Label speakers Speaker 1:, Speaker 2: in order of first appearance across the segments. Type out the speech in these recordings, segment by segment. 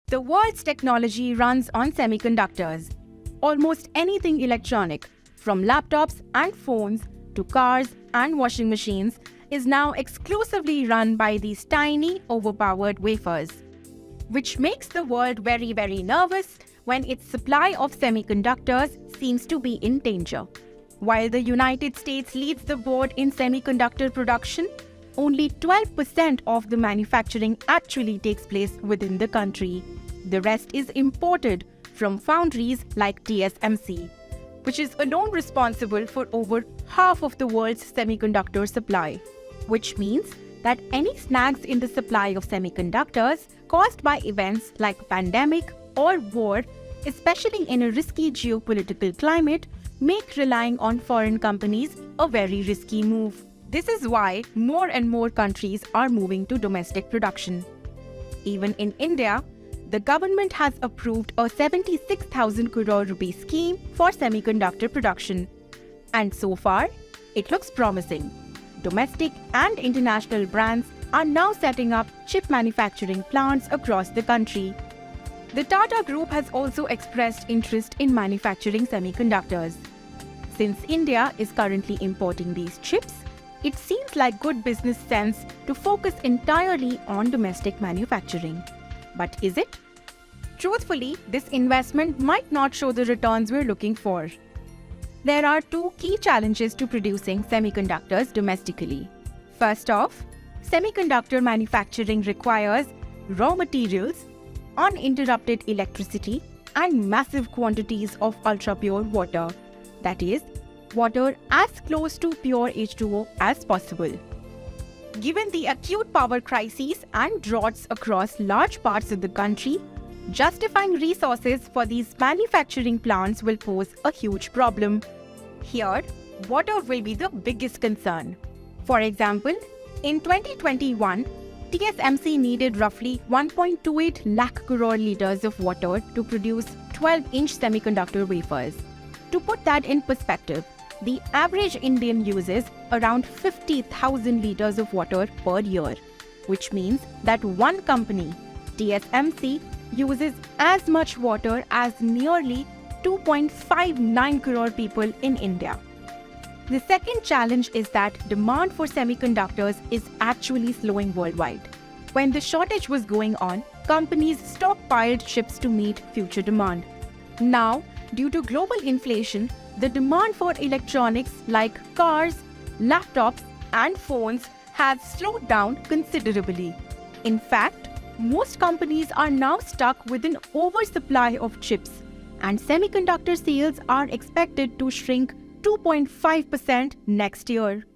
Speaker 1: The world's technology runs on semiconductors. Almost anything electronic, from laptops and phones to cars and washing machines, is now exclusively run by these tiny, overpowered wafers, which makes the world very, very nervous when its supply of semiconductors seems to be in danger. While the United States leads the board in semiconductor production, only 12% of the manufacturing actually takes place within the country. The rest is imported from foundries like TSMC, which is alone responsible for over half of the world's semiconductor supply, which means that any snags in the supply of semiconductors caused by events like pandemic or war, especially in a risky geopolitical climate, make relying on foreign companies a very risky move. This is why more and more countries are moving to domestic production. Even in India, the government has approved a 76,000 crore rupee scheme for semiconductor production. And so far, it looks promising. Domestic and international brands are now setting up chip manufacturing plants across the country. The Tata Group has also expressed interest in manufacturing semiconductors. Since India is currently importing these chips, it seems like good business sense to focus entirely on domestic manufacturing. But is it? Truthfully, this investment might not show the returns we're looking for. There are two key challenges to producing semiconductors domestically. First off, semiconductor manufacturing requires raw materials, uninterrupted electricity, and massive quantities of ultra-pure water. That is, water as close to pure H2O as possible. Given the acute power crises and droughts across large parts of the country, justifying resources for these manufacturing plants will pose a huge problem. Here, water will be the biggest concern. For example, in 2021, TSMC needed roughly 1.28 lakh crore liters of water to produce 12-inch semiconductor wafers. To put that in perspective, the average Indian uses around 50,000 liters of water per year, which means that one company, TSMC, uses as much water as nearly 2.59 crore people in India. The second challenge is that demand for semiconductors is actually slowing worldwide. When the shortage was going on, companies stockpiled chips to meet future demand. Now, due to global inflation, the demand for electronics like cars, laptops, and phones has slowed down considerably. In fact, most companies are now stuck with an oversupply of chips, and semiconductor sales are expected to shrink 2.5% next year.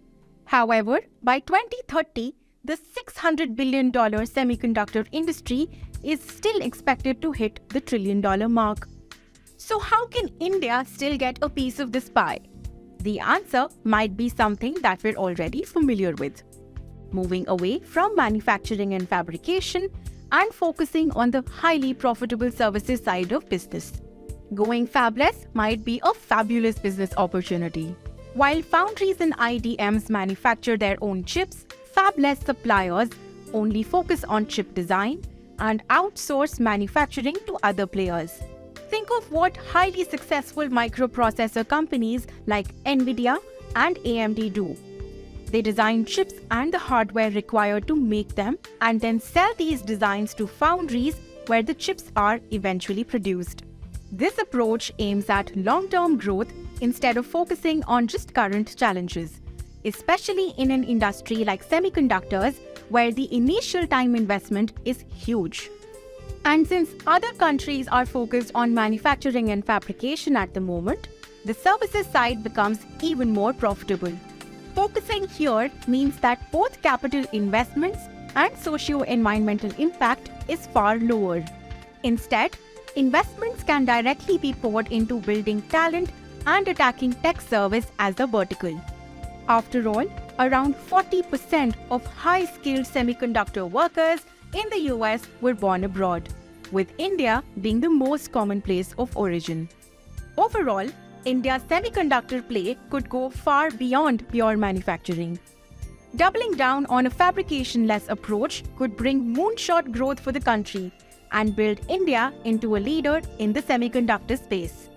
Speaker 1: However, by 2030, the $600 billion semiconductor industry is still expected to hit the $1 trillion mark. So how can India still get a piece of this pie? The answer might be something that we're already familiar with. Moving away from manufacturing and fabrication and focusing on the highly profitable services side of business. Going fabless might be a fabulous business opportunity. While foundries and IDMs manufacture their own chips, fabless suppliers only focus on chip design and outsource manufacturing to other players. Think of what highly successful microprocessor companies like NVIDIA and AMD do. They design chips and the hardware required to make them and then sell these designs to foundries where the chips are eventually produced. This approach aims at long-term growth instead of focusing on just current challenges, especially in an industry like semiconductors where the initial time investment is huge. And since other countries are focused on manufacturing and fabrication at the moment, the services side becomes even more profitable. Focusing here means that both capital investments and socio-environmental impact is far lower. Instead, investments can directly be poured into building talent and attacking tech service as a vertical. After all, around 40% of high-skilled semiconductor workers in the US were born abroad, with India being the most common place of origin. Overall, India's semiconductor play could go far beyond pure manufacturing. Doubling down on a fabrication-less approach could bring moonshot growth for the country, and build India into a leader in the semiconductor space.